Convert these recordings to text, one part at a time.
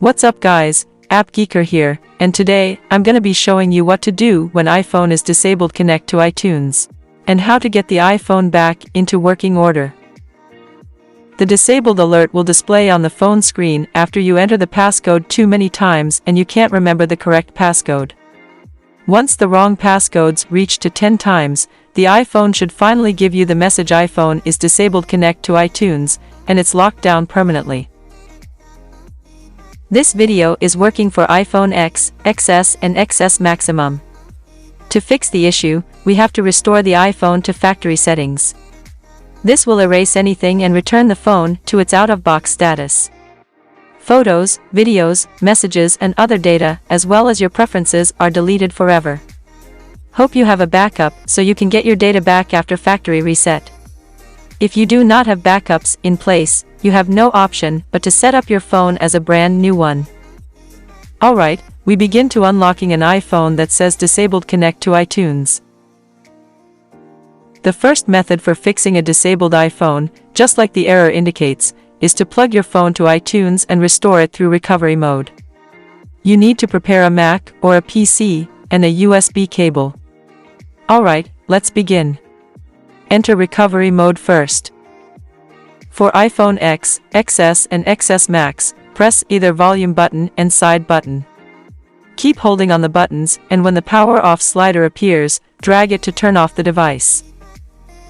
What's up guys, Appgeeker here, and today, I'm gonna be showing you what to do when iPhone is disabled connect to iTunes, and how to get the iPhone back into working order. The disabled alert will display on the phone screen after you enter the passcode too many times and you can't remember the correct passcode. Once the wrong passcodes reach to 10 times, the iPhone should finally give you the message iPhone is disabled connect to iTunes, and it's locked down permanently. This video is working for iPhone X, XS and XS Maximum. To fix the issue, we have to restore the iPhone to factory settings. This will erase anything and return the phone to its out-of-box status. Photos, videos, messages and other data, as well as your preferences, are deleted forever. Hope you have a backup so you can get your data back after factory reset. If you do not have backups in place, you have no option but to set up your phone as a brand new one. Alright, we begin to unlocking an iPhone that says disabled connect to iTunes. The first method for fixing a disabled iPhone, just like the error indicates, is to plug your phone to iTunes and restore it through recovery mode. You need to prepare a Mac or a PC and a USB cable. Alright, let's begin. Enter recovery mode first. For iPhone X, XS and XS Max, press either volume button and side button. Keep holding on the buttons, and when the power off slider appears, drag it to turn off the device.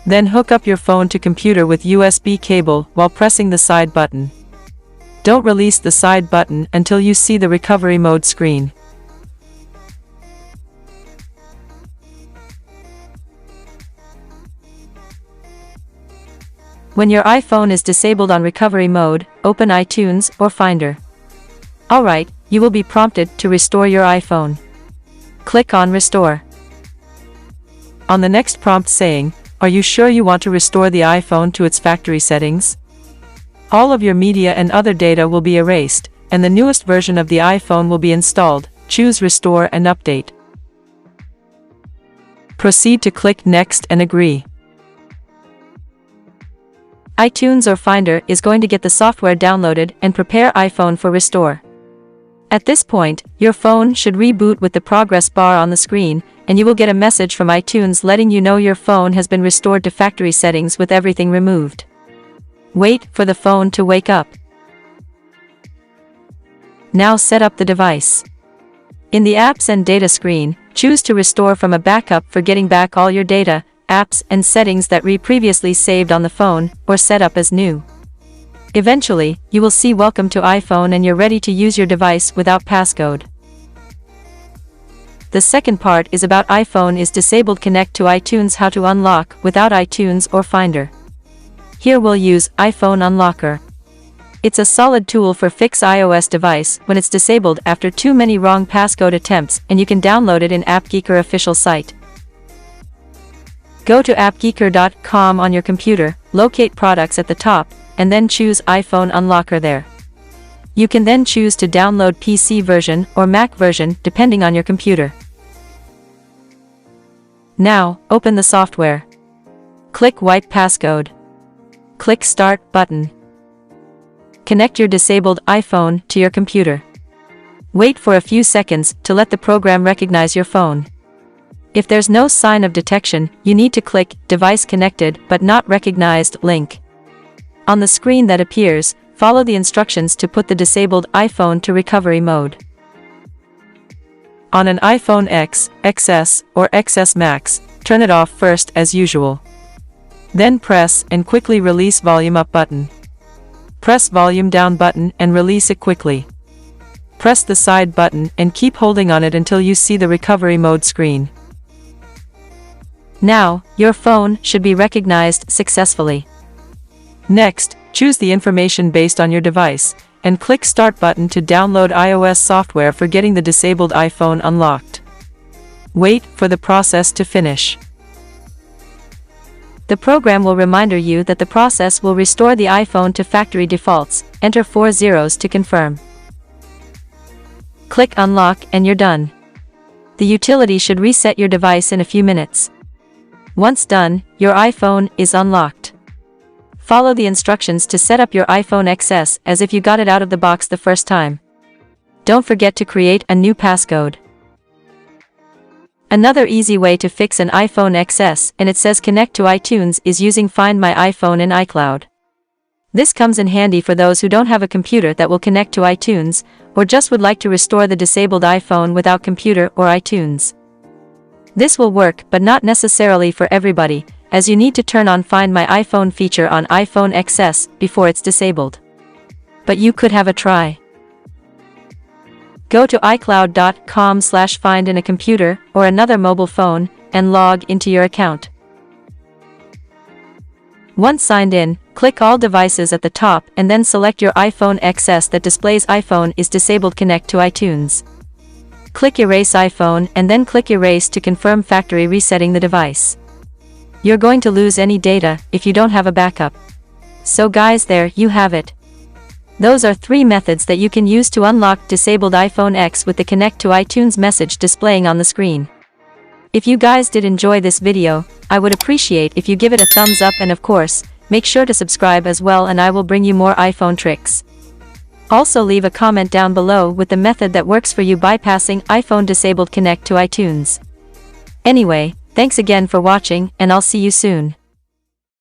Then hook up your phone to computer with USB cable while pressing the side button. Don't release the side button until you see the recovery mode screen. When your iPhone is disabled on recovery mode, open iTunes or Finder. Alright, you will be prompted to restore your iPhone. Click on Restore. On the next prompt saying, "Are you sure you want to restore the iPhone to its factory settings?" All of your media and other data will be erased, and the newest version of the iPhone will be installed. Choose Restore and Update. Proceed to click Next and Agree. iTunes or Finder is going to get the software downloaded and prepare iPhone for restore. At this point, your phone should reboot with the progress bar on the screen, and you will get a message from iTunes letting you know your phone has been restored to factory settings with everything removed. Wait for the phone to wake up. Now set up the device. In the Apps and Data screen, choose to restore from a backup for getting back all your data, apps and settings that were previously saved on the phone, or set up as new. Eventually, you will see Welcome to iPhone and you're ready to use your device without passcode. The second part is about iPhone is disabled connect to iTunes, how to unlock without iTunes or Finder. Here we'll use iPhone Unlocker. It's a solid tool for fix iOS device when it's disabled after too many wrong passcode attempts, and you can download it in Appgeeker official site. Go to appgeeker.com on your computer, locate products at the top, and then choose iPhone Unlocker there. You can then choose to download PC version or Mac version depending on your computer. Now, open the software. Click Wipe Passcode. Click Start button. Connect your disabled iPhone to your computer. Wait for a few seconds to let the program recognize your phone. If there's no sign of detection, you need to click Device Connected but not recognized link. On the screen that appears, follow the instructions to put the disabled iPhone to recovery mode. On an iPhone X, XS, or XS Max, turn it off first as usual. Then press and quickly release volume up button. Press volume down button and release it quickly. Press the side button and keep holding on it until you see the recovery mode screen. Now, your phone should be recognized successfully. Next, choose the information based on your device, and click Start button to download iOS software for getting the disabled iPhone unlocked. Wait for the process to finish. The program will remind you that the process will restore the iPhone to factory defaults. Enter 4 zeros to confirm. Click Unlock and you're done. The utility should reset your device in a few minutes. Once done, your iPhone is unlocked. Follow the instructions to set up your iPhone XS as if you got it out of the box the first time. don't forget to create a new passcode. Another easy way to fix an iPhone XS and it says connect to iTunes is using Find My iPhone in iCloud. This comes in handy for those who don't have a computer that will connect to iTunes, or just would like to restore the disabled iPhone without computer or iTunes. This will work, but not necessarily for everybody, as you need to turn on Find My iPhone feature on iPhone XS before it's disabled. But you could have a try. Go to iCloud.com/find in a computer or another mobile phone, and log into your account. Once signed in, click All Devices at the top and then select your iPhone XS that displays iPhone is disabled. Connect to iTunes. Click Erase iPhone and then click Erase to confirm factory resetting the device. You're going to lose any data if you don't have a backup. So guys, there you have it. Those are 3 methods that you can use to unlock disabled iPhone X with the Connect to iTunes message displaying on the screen. If you guys did enjoy this video, I would appreciate if you give it a thumbs up, and of course, make sure to subscribe as well, and I will bring you more iPhone tricks. Also leave a comment down below with the method that works for you bypassing iPhone disabled Connect to iTunes. Anyway, thanks again for watching, and I'll see you soon.